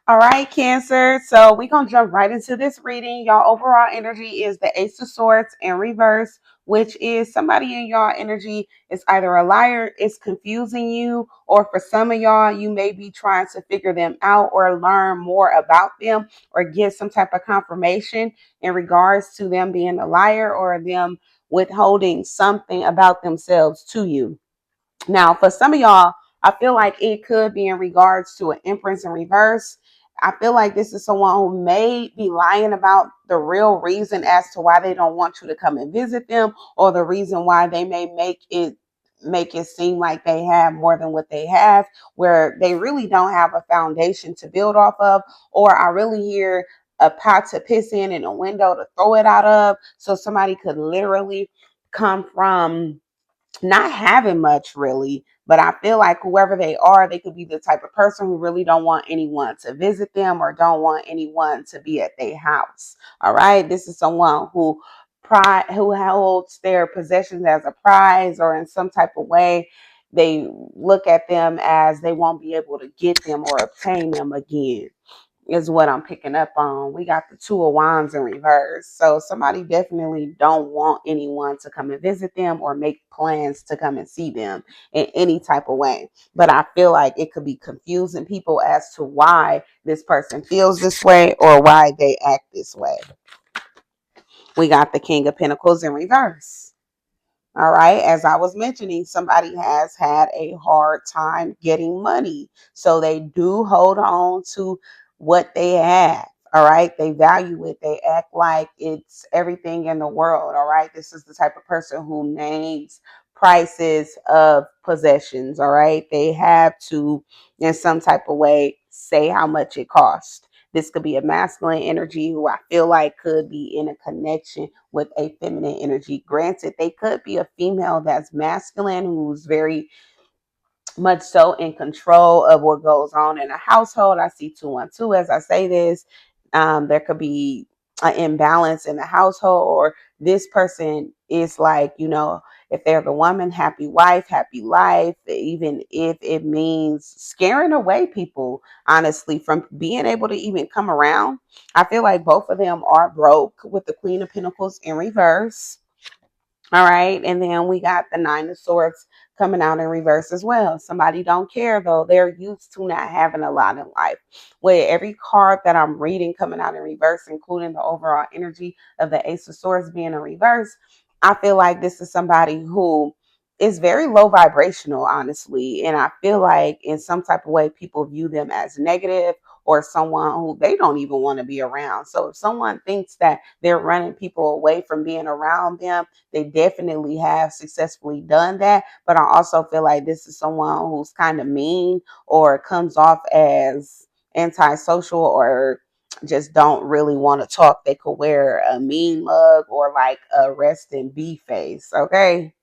All right, Cancer. So we're going to jump right into this reading. Y'all overall energy is the Ace of Swords in reverse, which is somebody in y'all energy is either a liar, is confusing you, or for some of y'all, you may be trying to figure them out or learn more about them or get some type of confirmation in regards to them being a liar or them withholding something about themselves to you. Now, for some of y'all, I feel like it could be in regards to an Empress in reverse. I feel like this is someone who may be lying about the real reason as to why they don't want you to come and visit them, or the reason why they may make it seem like they have more than what they have, where they really don't have a foundation to build off of. Or I really hear a pot to piss in and a window to throw it out of. So somebody could literally come from not having much really, but I feel like whoever they are, they could be the type of person who really don't want anyone to visit them or don't want anyone to be at their house. All right, this is someone who holds their possessions as a prize, or in some type of way they look at them as they won't be able to get them or obtain them again, is what I'm picking up on. We got the Two of Wands in reverse. So somebody definitely don't want anyone to come and visit them or make plans to come and see them in any type of way. But I feel like it could be confusing people as to why this person feels this way or why they act this way. We got the King of Pentacles in reverse. All right. As I was mentioning, somebody has had a hard time getting money. So they do hold on to what they have. All right. They value it. They act like it's everything in the world. All right. This is the type of person who names prices of possessions. All right. They have to, in some type of way, say how much it costs. This could be a masculine energy who I feel like could be in a connection with a feminine energy. Granted, they could be a female that's masculine who's very much so in control of what goes on in a household. I see 212 as I say this. There could be an imbalance in the household, or this person is like, if they're the woman, happy wife, happy life, even if it means scaring away people, honestly, from being able to even come around. I feel like both of them are broke with the Queen of Pentacles in reverse. All right. And then we got the Nine of Swords coming out in reverse as well. Somebody don't care though. They're used to not having a lot in life. With every card that I'm reading coming out in reverse, including the overall energy of the Ace of Swords being in reverse, I feel like this is somebody who is very low vibrational, honestly. And I feel like in some type of way, people view them as negative or someone who they don't even want to be around. So if someone thinks that they're running people away from being around them, they definitely have successfully done that. But I also feel like this is someone who's kind of mean or comes off as antisocial or just don't really want to talk. They could wear a mean mug or like a rest in bee face. Okay.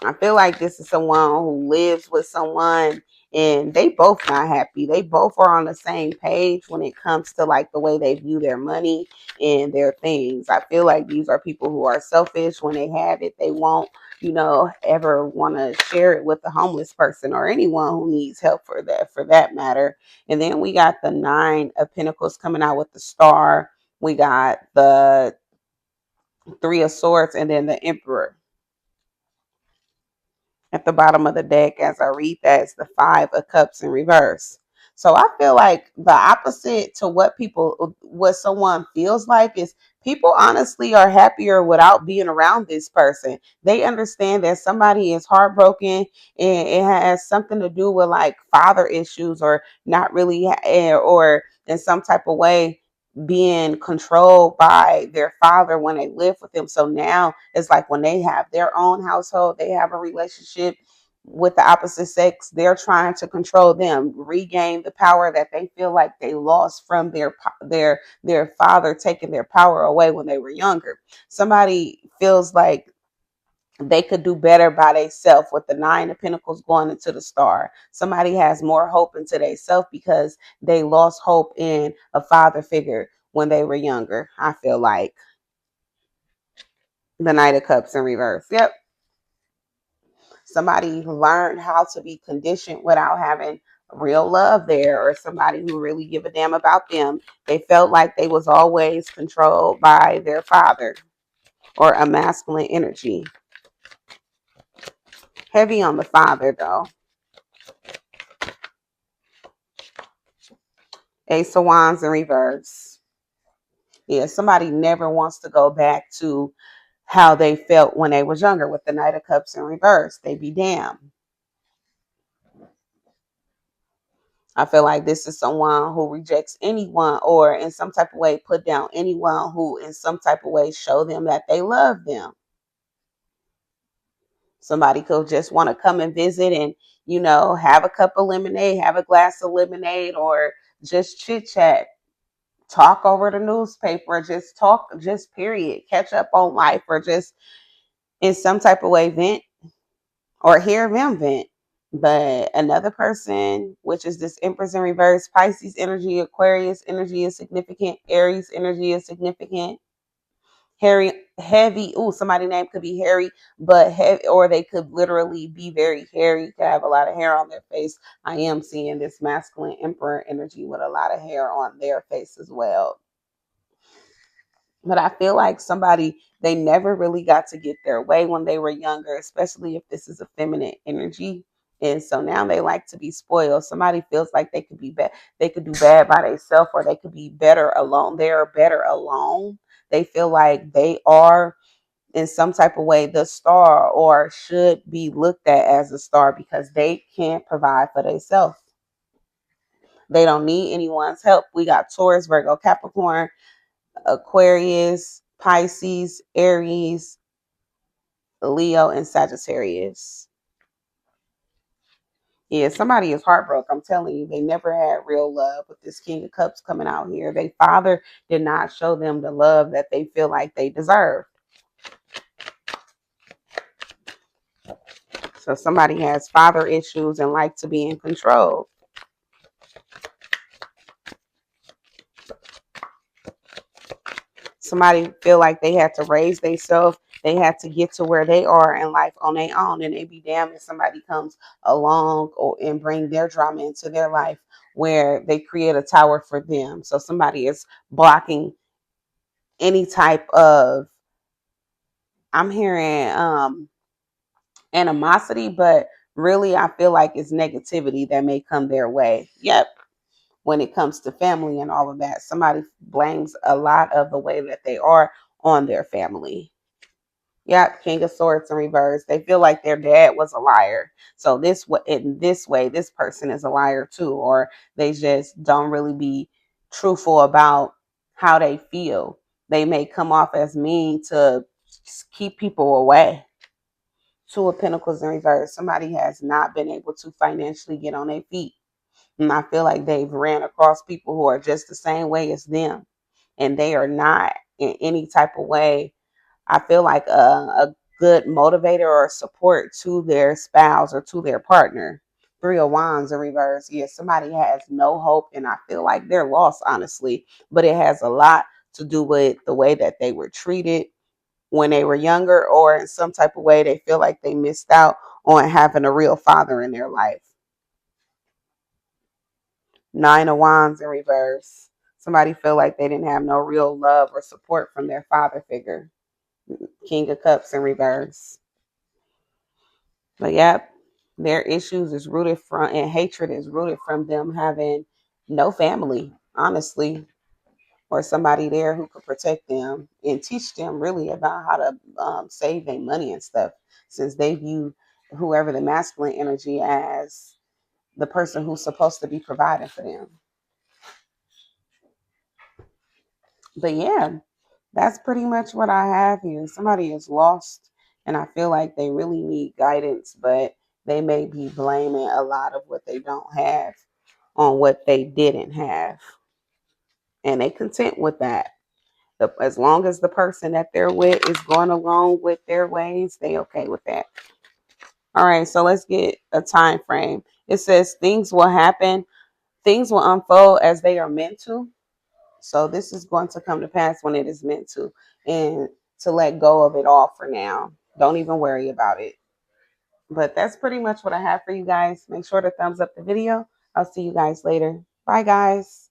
I feel like this is someone who lives with someone and they both not happy. They both are on the same page when it comes to like the way they view their money and their things. I feel like these are people who are selfish. When they have it, they won't, ever want to share it with the homeless person or anyone who needs help for that matter. And then we got the Nine of Pentacles coming out with the Star. We got the Three of Swords and then the Emperor at the bottom of the deck. As I read that, it's the Five of Cups in reverse. So I feel like the opposite to what someone feels like is people honestly are happier without being around this person. They understand that somebody is heartbroken and it has something to do with like father issues or not really, or in some type of way being controlled by their father when they live with him. So now it's like when they have their own household, they have a relationship with the opposite sex, they're trying to control them, regain the power that they feel like they lost from their father taking their power away when they were younger. Somebody feels like they could do better by themselves with the Nine of Pentacles going into the Star. Somebody has more hope into themselves because they lost hope in a father figure when they were younger. I feel like the Knight of Cups in reverse. Yep. Somebody learned how to be conditioned without having real love there, or somebody who really give a damn about them. They felt like they was always controlled by their father or a masculine energy. Heavy on the father though. Ace of Wands in reverse. Yeah, somebody never wants to go back to how they felt when they was younger with the Knight of Cups in reverse. They be damned. I feel like this is someone who rejects anyone or in some type of way put down anyone who in some type of way show them that they love them. Somebody could just want to come and visit and, have a cup of lemonade, have a glass of lemonade, or just chit chat, talk over the newspaper, just talk, just period, catch up on life, or just in some type of way vent or hear them vent. But another person, which is this Empress in reverse, Pisces energy, Aquarius energy is significant, Aries energy is significant. Harry, heavy. Ooh, somebody name could be Harry, but heavy, or they could literally be very hairy. Could have a lot of hair on their face. I am seeing this masculine emperor energy with a lot of hair on their face as well. But I feel like somebody, they never really got to get their way when they were younger, especially if this is a feminine energy. And so now they like to be spoiled. Somebody feels like they could be bad, they could do bad by themselves, or they could be better alone. They are better alone. They feel like they are in some type of way the star, or should be looked at as a star, because they can't provide for themselves. They don't need anyone's help. We got Taurus, Virgo, Capricorn, Aquarius, Pisces, Aries, Leo, and Sagittarius. Yeah, somebody is heartbroken. I'm telling you, they never had real love with this King of Cups coming out here. Their father did not show them the love that they feel like they deserve. So somebody has father issues and like to be in control. Somebody feel like they had to raise themselves. They had to get to where they are in life on their own, and they be damned if somebody comes along or and bring their drama into their life where they create a tower for them. So somebody is blocking any type of, I'm hearing animosity, but really I feel like it's negativity that may come their way. Yep. When it comes to family and all of that, somebody blames a lot of the way that they are on their family. Yep, King of Swords in reverse. They feel like their dad was a liar. So in this way, this person is a liar too, or they just don't really be truthful about how they feel. They may come off as mean to keep people away. Two of Pentacles in reverse. Somebody has not been able to financially get on their feet. And I feel like they've ran across people who are just the same way as them. And they are not in any type of way, I feel like a good motivator or support to their spouse or to their partner. Three of Wands in reverse. Yeah, somebody has no hope, and I feel like they're lost, honestly. But it has a lot to do with the way that they were treated when they were younger, or in some type of way they feel like they missed out on having a real father in their life. Nine of Wands in reverse. Somebody feel like they didn't have no real love or support from their father figure. King of Cups in reverse. But yep, their issues is rooted from, and hatred is rooted from them having no family, honestly, or somebody there who could protect them and teach them really about how to save their money and stuff, since they view whoever the masculine energy as the person who's supposed to be providing for them. But yeah, that's pretty much what I have here. Somebody is lost, and I feel like they really need guidance, but they may be blaming a lot of what they don't have on what they didn't have. And they content with that. As long as the person that they're with is going along with their ways, they okay with that. All right, so let's get a time frame. It says things will happen, things will unfold as they are meant to. So this is going to come to pass when it is meant to, and to let go of it all for now. Don't even worry about it. But that's pretty much what I have for you guys. Make sure to thumbs up the video. I'll see you guys later. Bye, guys.